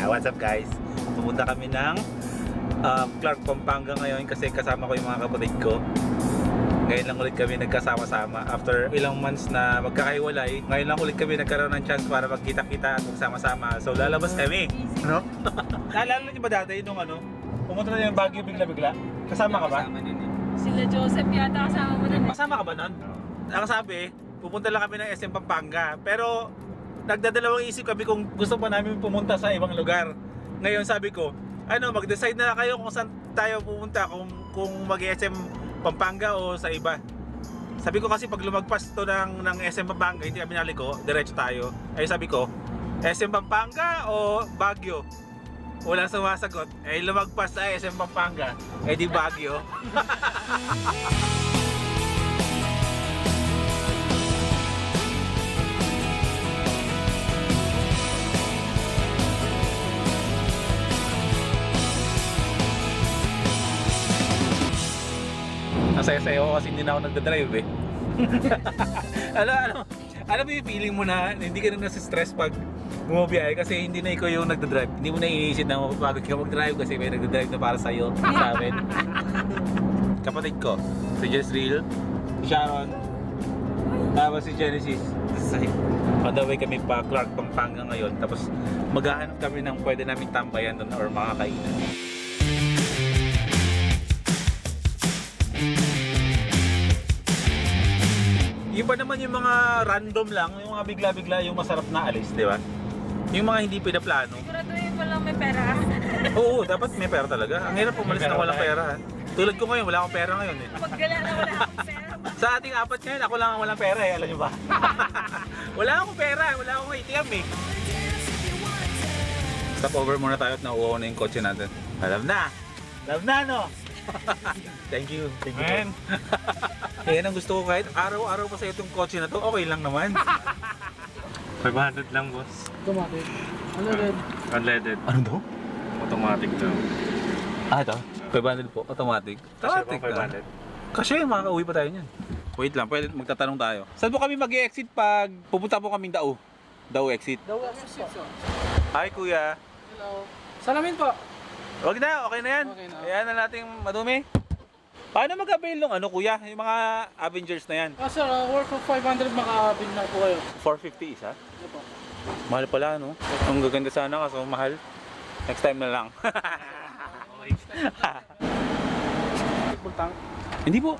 What's up guys? Pumunta kami ng Clark, Pampanga ngayon kasi kasama ko yung mga kapatid ko. Ngayon lang ulit kami nagkasama-sama after ilang months na magkakahiwalay. Ngayon lang ulit kami nagkaroon ng chance para magkita-kita at magsama-sama. So lalabas kami, no? Naalala niyo ba dati nung pumunta na yung Baguio bigla-bigla? Kasama ka ba? Sila Joseph yata kasama mo nun. Kasama ka ba nun? Ang sabi, pupunta lang kami ng SM Pampanga. Pero nagdadalawang isip kami kung gusto pa namin pumunta sa ibang lugar. Ngayon sabi ko, mag-decide na kayo kung saan tayo pupunta, kung mag-SM Pampanga o sa iba. Sabi ko kasi pag lumagpas to ng SM Pampanga, hindi kami naliko, diretso tayo. Ay sabi ko, SM Pampanga o Baguio? Walang sumasagot. Eh lumagpas sa SM Pampanga, eh di Baguio. Ang saya-saya ko kasi hindi na ako nagdadrive eh. Alam mo yung feeling mo na hindi ka na nasa-stress pag bumabiyahe kasi hindi na ikaw yung nagdadrive. Hindi mo na iniisip na mapapagod ka mag-drive kasi may nagdadrive na para sa'yo, sa amin. Kapatid ko, si Jezreel, si Sharon, tapos si Genesis. On the way kami pa Clark, Pampanga ngayon. Tapos maghahanap kami ng pwede namin tambayan doon or makakainan. Yung pa naman yung mga random lang, yung mga bigla-bigla, yung masarap na alis, di ba? Yung mga hindi pinaplano. Siguraduhin mo lang may pera. Oo, dapat may pera talaga. Ang hirap pumalis na walang pera. Tulad ko ngayon, wala akong pera ngayon eh. Paggala na wala akong pera. Sa ating apat ngayon, ako lang ang walang pera eh, alam nyo ba? Wala akong pera, wala akong ATM eh. Stop over muna tayo at nauuhaw na yung kotse natin. Love na! Love na, no? Thank you. Thank you. Man. Yan ang gusto ko, kahit araw-araw pa sa itong kotse na to, okay lang naman. 500 lang, boss. Automatic. Unleaded. Unleaded. Ano daw? Automatic daw. Ito. 500 po. Automatic. Kasi Automatic. 500. Kasi makaka-uwi pa tayo niyan. Wait lang, pwede magtatanong tayo. Saan po kami mag-exit pag pupunta po kaming Dao? Dao exit. Daw exit po. Hi kuya. Hello. Salamin po. Wag na, okay na yan. Okay na. Ayan na natin madumi. Paano mag-avail ng kuya? Yung mga Avengers na yan. Sir, worth of 500 maka-bill na po kayo. 450 isa? Ano po? Mahal pala, no? Ang gaganda sana kaso mahal. Next time na lang. Full tank. Hindi po.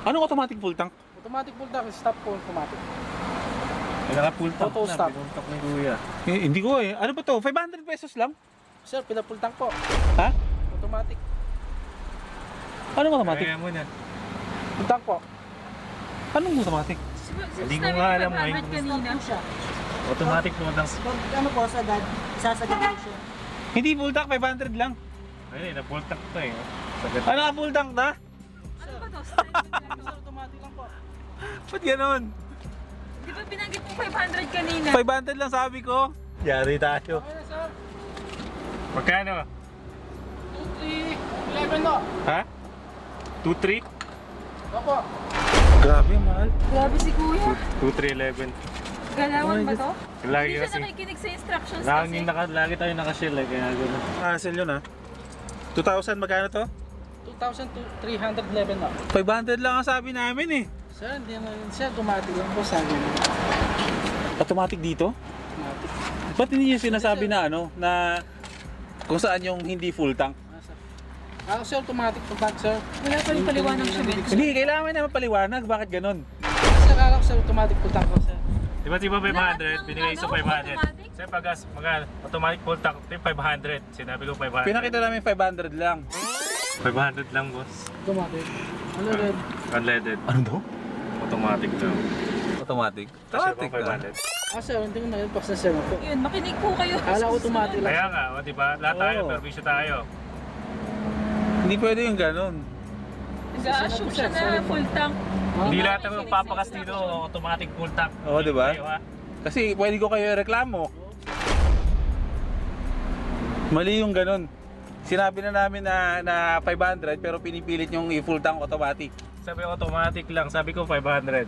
Anong automatic full tank? Automatic full tank. Stop po automatic. May naka-full tank Auto na. stop. Pinuntak ni kuya. Hindi ko eh. Ano ba to? 500 pesos lang? Sir, pila full tank po. Ha? Automatic. Anong automatic? Kaya mo na. Full tank po. Anong automatic? Hindi ko nga alam ngayon. Kanina. Automatic full tank. Ano po, sagad, sasagad po siya. Hindi full tank, 500 lang. Ayun, na-full tank to eh. Sagat. Ano ka full tank na? Ano ba to? Sir, automatic lang po. Ba't ganun? Di ba binanggit mo 500 kanina? 500 lang sabi ko. Yari tayo. Okay na, sir. Magkano? 2, 3, 11 po. Ha? 2-3? Opo. Grabe, mahal. Grabe si kuya. 2-3-11. Galawan ba to? Lagi Hindi siya kasi. nakikinig sa instructions Lagi, kasi. lagi tayo nakashell eh, kaya gano'n. Hassle yun ha. 2,000 magkano to? 2,311 po. 500 lang ang sabi namin eh. Sir, hindi na rin. Sir, automatic lang po. Sabi na. Automatic dito? Automatic. Ba't hindi niyo sinasabi na na kung saan yung hindi full tank? Sir, automatic full tank, sir. Wala pa rin paliwanag siya, Ben. Hindi, kailangan na mapaliwanag. Bakit ganun? Sir, alam ko, sir, automatic full tank po, sir. Di ba 500, Lahat ng binigay sa 500. automatic? Sir, pag automatic full tank, 500. Sinabi ko 500. Pinakita namin 500 lang. 500 lang, boss. Automatic. Unleaded. Unleaded. Ano daw? Automatic daw. Automatic. Kasi Automatic bang na. 500. Sir, hindi ko na-pass na, sir. Po. Yun, makinig po kayo. Kala ko automatic lang. Kaya nga, di ba? Lahat tayo, Oo. permission tayo. Hindi pwede yung ganun. Nag-a-assume siya na full tank. Hindi lahat ng papakas dito, automatic full tank. Oo, di ba? Kayo, ha? Kasi pwede ko kayo reklamo. Mali yung ganun. Sinabi na namin na 500 pero pinipilit yung i-full tank automatic. Sabi ko automatic lang, sabi ko 500.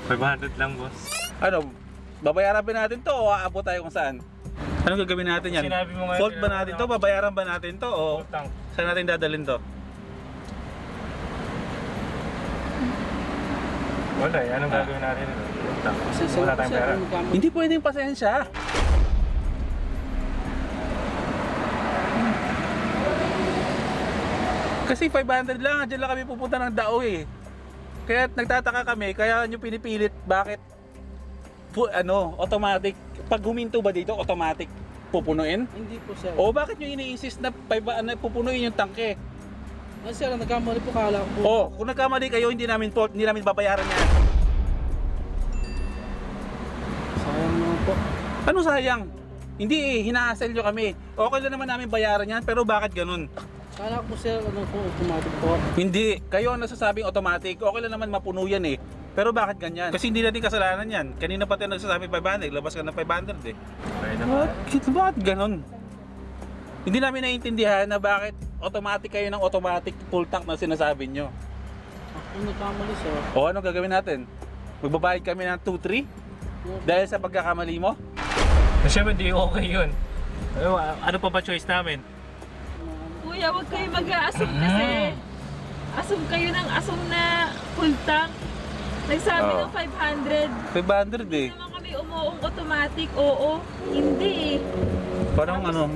500 lang, boss. Ano, babayaran pa natin to o aabot tayo kung saan? Anong gagawin natin yan? Sinabi mo nga Fault ba yun, natin to? Babayaran ba natin to? O Full tank. saan natin dadalhin to? Wala eh. Anong gagawin natin ito? Full tank. Pasensya Wala na po tayong sir pera. kung magkamali. Hindi pwedeng pasensya. Kasi 500 lang, dyan lang kami pupunta ng Dao eh. Kaya nagtataka kami, kaya nyo pinipilit bakit automatic. Pag huminto ba dito, automatic pupunuin? Hindi po sir. O bakit nyo ini-insist na pupunuin yung tangke? Ano sir, nagkamali po kala ko po. O, kung nagkamali kayo, hindi namin fault, hindi namin babayaran yan. Sayang naman po. Ano sayang? Hindi eh, hinahassle nyo kami. Okay lang naman namin bayaran yan, pero bakit ganun? Kala ko po sir, ano po, automatic po. Hindi, kayo ang nasasabing automatic. Okay lang naman mapuno yan eh. Pero bakit ganyan? Kasi hindi natin kasalanan yan. Kanina pa tayo nagsasabi 500, labas ka ng 500 eh. Okay naman. Bakit ganun? Hindi namin naiintindihan na bakit automatic kayo ng automatic full tank na sinasabi nyo. Ako nagkamali sir. O ano gagawin natin? Magbabayad kami ng 2-3? Dahil sa pagkakamali mo? Siyempre, di okay yun. Ano pa ba choice namin? Kuya, huwag kayo mag-a-assume kasi. Assume kayo ng assume na full tank. Nagsabi Oo. ng 500. 500 eh. Hindi naman kami umuong automatic. Oo. Hindi eh. Parang ano,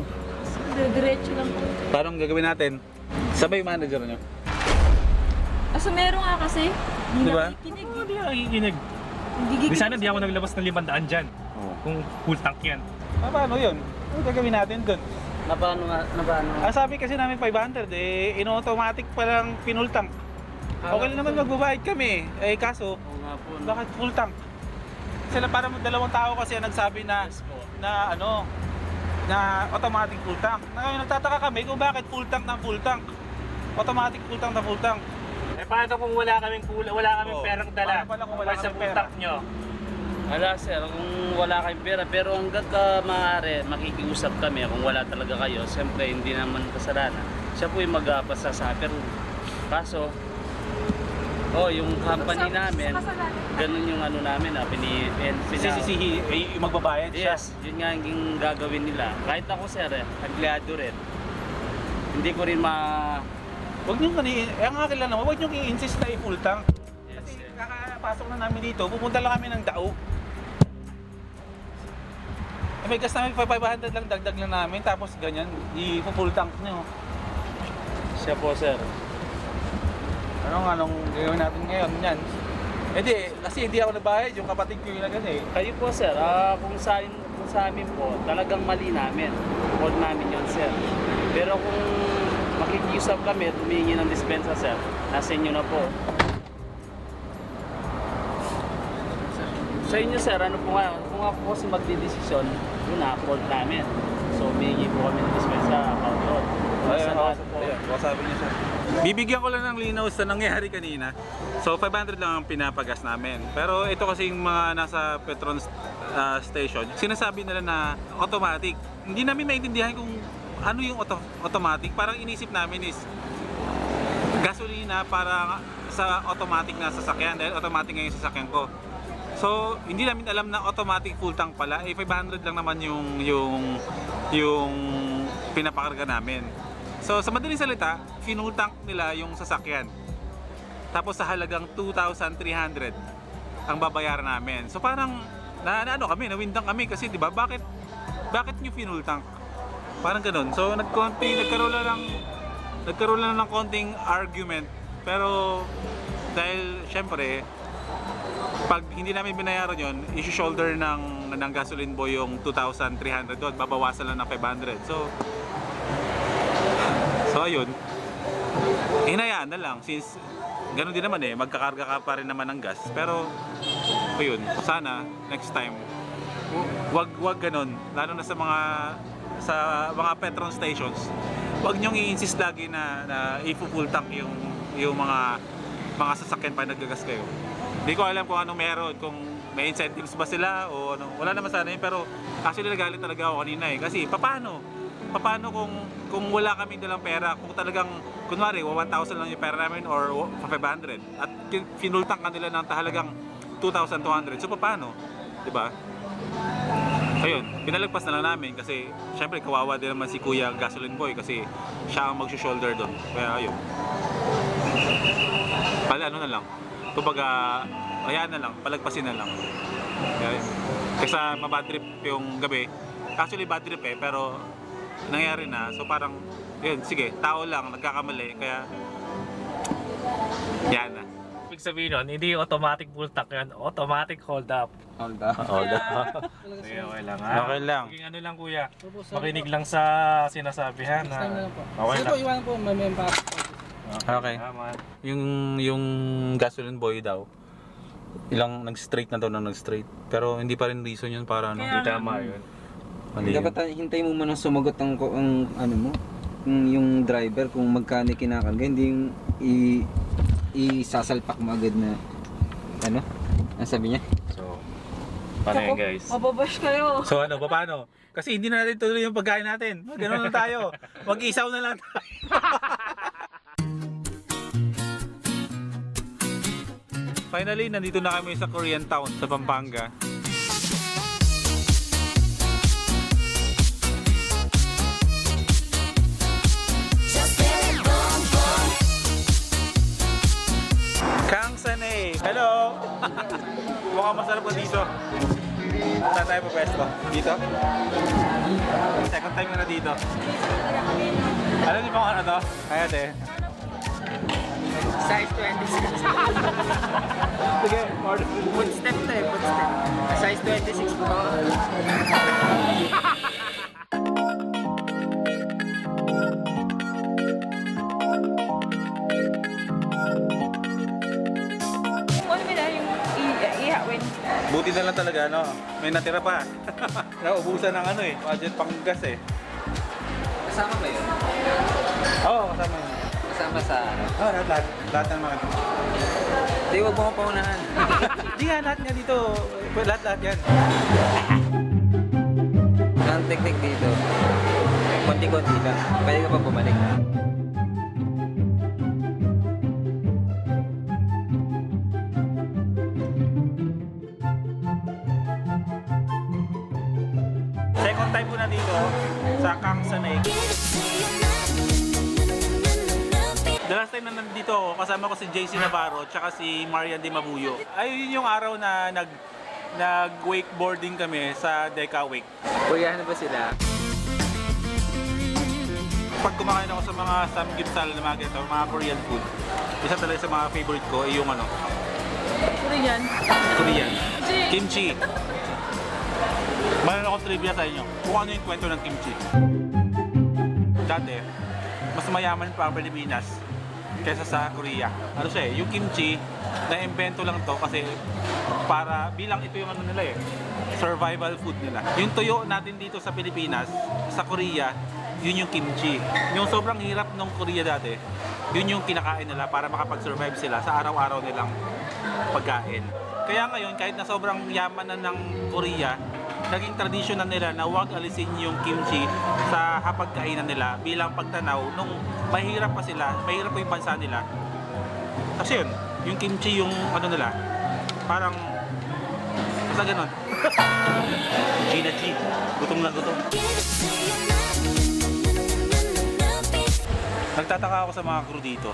Diretso lang po. parang gagawin natin? Sabay yung manager nyo. Aso meron nga kasi. Hindi Diba? nakikinig. Hindi ako nakikinig. Hindi Di giginig. sana di ako naglabas ng 500 dyan. Kung full tank yan. Paano yun? Ano gagawin natin dun? Na paano nga? Sabi kasi namin 500 eh, in-automatic pa lang pinul tank. Okay lang naman magbabayad kami eh, kaso Oo nga po. bakit full tank? Sila parang dalawang tao kasi ang nagsabi na na automatic full tank. Ngayon nagtataka kami kung bakit full tank ng full tank. Automatic full tank na full tank. Eh paano kung wala kaming Oo. perang dala? Paano pala kung wala Sa kaming full pera? tank nyo? Wala sir, kung wala kayong pera, pero hanggat maaari, makikiusap kami kung wala talaga kayo. Siyempre, hindi naman kasalanan. Siya po yung mag-apasa sa pero kaso, yung company namin, ganun yung ano namin, Sisisihi, eh, magbabayad siya. Yes, yun nga yung gagawin nila. Kahit ako sir, empleyado rin. Hindi ko rin Huwag nyo ang akin lang naman, huwag nyo i-insist na i-full tank. Yes, Kasi yes. kakapasok na namin dito, pupunta lang kami ng Dao. May gas namin 500 lang, dagdag lang namin, tapos ganyan, i-full tank nyo. Siya po sir. Anong gagawin natin ngayon yan? Eh di, kasi hindi ako nabayad, yung kapatid ko yung nagano eh. Kayo po sir, kung sa amin po, talagang mali namin. Huwag namin yun sir. Pero kung makikiusap kami, tumingi ng dispensa sir, nasa inyo na po. Sa inyo sir, ano po nga, kung ako po kasi magdidesisyon, yun na, fault namin. So, humingi po kami ng dispensa about yun. Sabi niya siya. Bibigyan ko lang ng linaw sa nangyari kanina. So 500 lang ang pinapagas namin. Pero ito kasi yung mga nasa Petron station, sinasabi nila na automatic. Hindi namin maintindihan kung ano yung automatic. Parang inisip namin is gasolina para sa automatic na sasakyan dahil automatic nga yung sasakyan ko. So hindi namin alam na automatic full tank pala. 500 lang naman yung pinapakarga namin. So sa madaling salita, full tank nila yung sasakyan. Tapos sa halagang 2,300 ang babayaran namin. So parang nawindang kami kasi 'di ba? Bakit niyo full tank? Parang ganoon. So nagkaroon lang ng konting argument. Pero dahil syempre pag hindi namin binayaran yon, i-shoulder ng gasoline boy yung 2,300 doon, babawasan lang ng 500. So ayun, hinayaan na lang since ganoon din naman eh, magkakarga ka pa rin naman ng gas. Pero ayun, sana next time wag ganoon, lalo na sa mga petrol stations. Wag niyong i-insist lagi na i-full tank yung mga sasakyan pa naggagas kayo. Hindi ko alam kung anong meron, kung may incentives ba sila o ano. Wala naman sana yun, pero actually nagalit talaga ako kanina eh. Kasi paano kung wala kaming dalang pera, kung talagang kunwari 1,000 lang yung pera namin or 500 at finultang ka nila ng halagang 2,200, so paano? Diba? Ayun, pinalagpas na lang namin kasi syempre kawawa din naman si Kuya Gasoline Boy kasi siya ang mag-shoulder doon. Kaya ayun. Ano na lang. Kumbaga, hayaan na lang, palagpasin na lang. Kaya, kaysa mabad trip yung gabi. Actually bad trip pero nangyari na. So parang, yun, sige, tao lang, nagkakamali. Kaya, yan na. Ibig sabihin nun, hindi automatic full tank yan, automatic hold up. Hold up. Sige, okay lang ha. Okay lang. Maging ano lang kuya, Opo, sir. makinig lang sa sinasabi ha. Next time na lang po. Okay Sige lang. po, iwan po, may pa. Okay. Tama. Yung Gasoline Boy daw, ilang nag-straight na daw na nag-straight. Pero hindi pa rin reason yun para ano. Hindi tama yun. Mali yun. Dapat hintay mo muna sumagot ang ano mo, yung driver kung magkano kinakarga, hindi yung isasalpak mo agad na ano? Ang sabi niya? So, paano yan guys? Mababash kayo. So ano, paano? Kasi hindi na natin tuloy yung pagkain natin. Ganun na tayo. Mag-isaw na lang tayo. Finally, nandito na kami sa Korean Town sa Pampanga. Kang Sanay! Hello! Mukhang masarap ka dito. Saan tayo pwesto? Dito? Second time ko na dito. Alam niyo bang ano to? Kaya te. Size 26. Sige, order. Footstep to eh, footstep. Size 26 po. Ano ba na yung ihawin? Buti na lang talaga, no? May natira pa. Naubusan ng ano eh. Budget pang gas eh. Kasama ba yun? Oo, kasama yun. Kasama sa ano? Oo, lahat. Lahat ng mga. Hindi, huwag mo ko paunahan. Hindi nga, lahat nga dito. Lahat yan. Ang technique dito, konti-konti lang. Pwede ka pa bumalik. Second time ko na dito sa Kang Sanay. The last time na nandito ako, kasama ko si JC Navarro at si Marian Di Mabuyo. Ayun yung araw na nag-wakeboarding kami sa Deca Wake. Kuya, ano ba sila? Pag kumakain ako sa mga samgyeopsal na mga ganito, mga Korean food, isa talaga sa mga favorite ko ay yung ano, Korean. Korean. Kimchi. Mayroon akong trivia sa inyo. Kung ano yung kwento ng kimchi. Dati, mas mayaman pa ang Pilipinas kaysa sa Korea. Ano siya eh, yung kimchi, na-invento lang to kasi para bilang ito yung ano nila eh, survival food nila. Yung tuyo natin dito sa Pilipinas, sa Korea, yun yung kimchi. Yung sobrang hirap ng Korea dati, yun yung kinakain nila para makapag-survive sila sa araw-araw nilang pagkain. Kaya ngayon, kahit na sobrang yaman na ng Korea, naging tradisyon na nila na huwag alisin yung kimchi sa hapagkainan nila bilang pagtanaw nung mahirap pa sila, mahirap pa yung bansa nila. Kasi yun, yung kimchi yung ano nila, parang basta ganun. G na G, gutom na gutom. Nagtataka ako sa mga crew dito.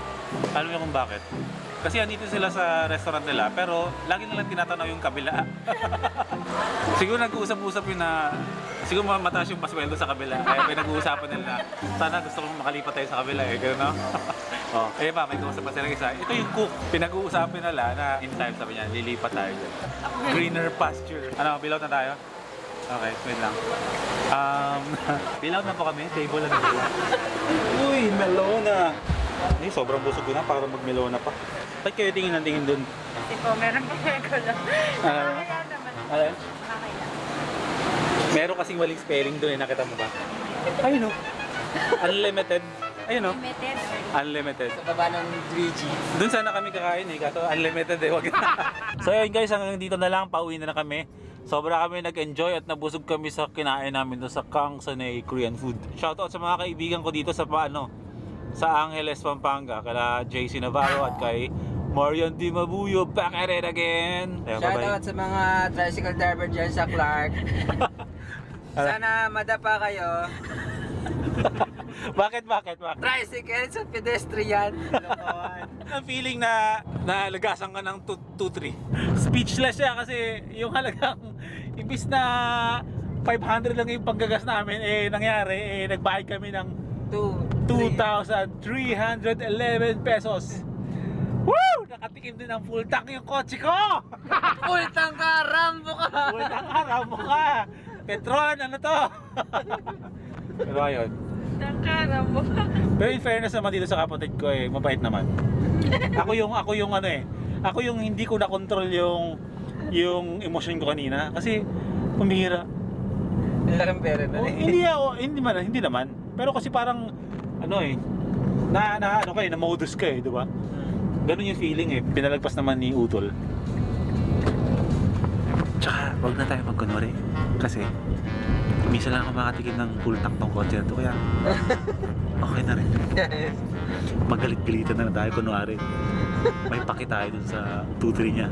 Alam niyo kung bakit? Kasi andito sila sa restaurant nila, pero lagi nilang tinatanaw yung kabila. Siguro nag-uusap-usap yun na, siguro mataas yung pasweldo sa kabila. Kaya pinag-uusapan nila na, sana gusto kong makalipat tayo sa kabila eh, gano'n no? Oh, eh ba, may kausap pa sila isa. Ito yung cook. Pinag-uusapan nila na anytime sabi niya, lilipat tayo dyan. Greener pasture. Ano, pilaw na tayo? Okay, wait lang. Pilaw na po kami, table na nila. Uy, melona! Eh, sobrang busog ko na para mag-melona pa. Ba't kayo tingin ng tingin dun? Kasi po, meron pa ko lang. Ano? Kaya naman. Ano? Okay lang. Meron kasing maling spelling dun eh, nakita mo ba? Ayun o. Unlimited. Ayun o. Limited. Unlimited. Sa baba ng 3G. Dun sana kami kakain eh, kaso unlimited eh, wag. So ayun guys, hanggang dito na lang, pauwi na kami. Sobra kami nag-enjoy at nabusog kami sa kinain namin doon sa Kang Sanay Korean food. Shoutout sa mga kaibigan ko dito sa sa Angeles, Pampanga, kala JC Navarro at kay Marian Di Mabuyo, back at it again. Ayun, bye-bye. Shoutout sa mga tricycle driver dyan sa Clark. Sana madapa kayo. Bakit? Tricycle sa pedestrian. Lokohan. Ang feeling na nalagasan ka ng 2-3. Speechless siya kasi yung halagang imbis na 500 lang yung panggagas namin, nangyari, nagbayad kami ng 2,311 pesos. Woo! Nakatikim din ng full tank yung kotse ko! Full tank ka, Rambo ka. Full tank ka, Rambo ka! Petron, ano to? Pero ayun. Tangkara mo. Pero in fairness naman dito sa kapatid ko, mabait naman. Ako yung ano ako yung hindi ko na-control yung emosyon ko kanina kasi pumihira. Ang laking pera na. Hindi naman. Pero kasi parang ano na modus ka di ba? Ganun yung feeling pinalagpas naman ni Utol. Tsaka wag na tayo magkunwari kasi minsan lang ako makatikim ng full tank tong kotse na to kaya okay na rin. Magalit-galitan na tayo kunwari. May paki tayo dun sa 2-3 niya.